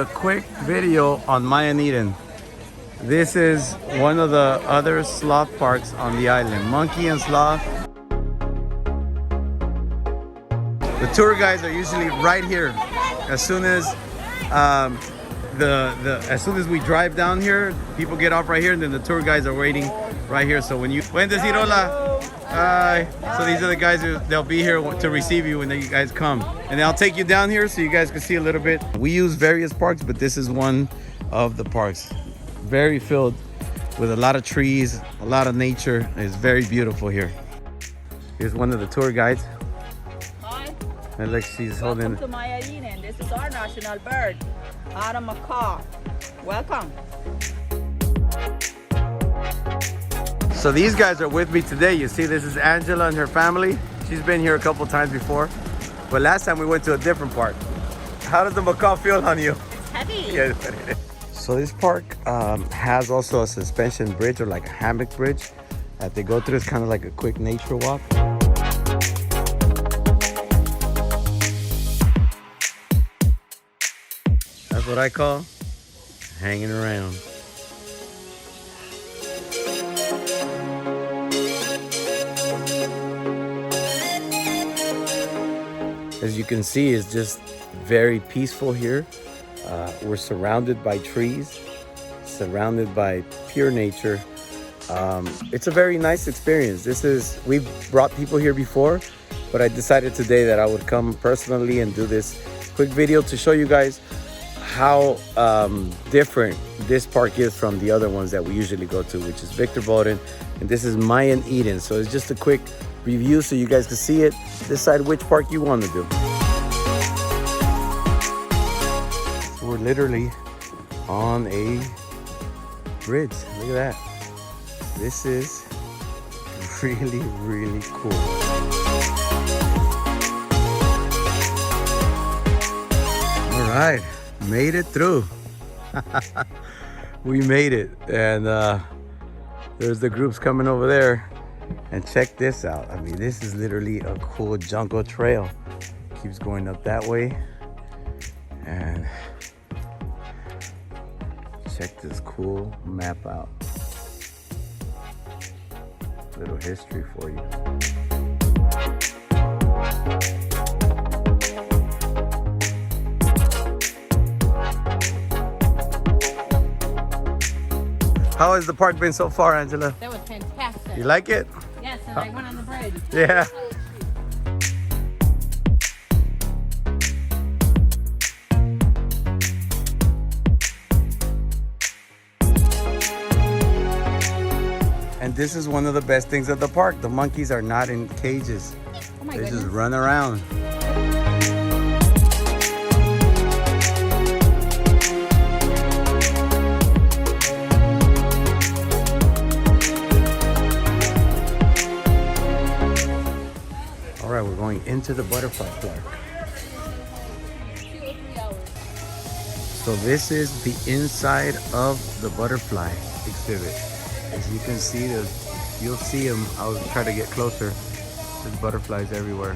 a quick video on Mayan Eden. This is one of the other sloth parks on the island. Monkey and sloth. The tour guides are usually right here. As soon as as soon as we drive down here, people get off right here, and then the tour guides are waiting right here. So when you hi. So these are the guys they'll be here to receive you when you guys come, and I'll take you down here so you guys can see a little bit. We use various parks, but this is one of the parks. Very filled with a lot of trees, a lot of nature. It's very beautiful here. Here's one of the tour guides. Hi. And look, she's holding. Welcome to Mayan Eden. This is our national bird, Adam macaw. Welcome. So these guys are with me today. You see, this is Angela and her family. She's been here a couple times before, but last time we went to a different park. How does the macaw feel on you? It's heavy. Yeah. So this park has also a suspension bridge, or like a hammock bridge that they go through. It's kind of like a quick nature walk. That's what I call hanging around. As you can see, it's just very peaceful here. We're surrounded by trees, surrounded by pure nature. It's a very nice experience. We've brought people here before, but I decided today that I would come personally and do this quick video to show you guys how different this park is from the other ones that we usually go to, which is Victor Roatan, and this is Mayan Eden. So it's just a quick review so you guys can see it, decide which park you want to do. So we're literally on a bridge. Look at that. This is really, really cool. All right, made it through. We made it, and there's the groups coming over there. And check this out. I mean, this is literally a cool jungle trail. Keeps going up that way. And check this cool map out. Little history for you. How has the park been so far, Angela? That was fantastic. You like it? Yes, and I went on the bridge. Yeah. And this is one of the best things at the park. The monkeys are not in cages. Oh my They goodness. just run around. All right, we're going into the butterfly park. 2 or 3 hours. So this is the inside of the butterfly exhibit. As you can see, you'll see them. I'll try to get closer. There's butterflies everywhere.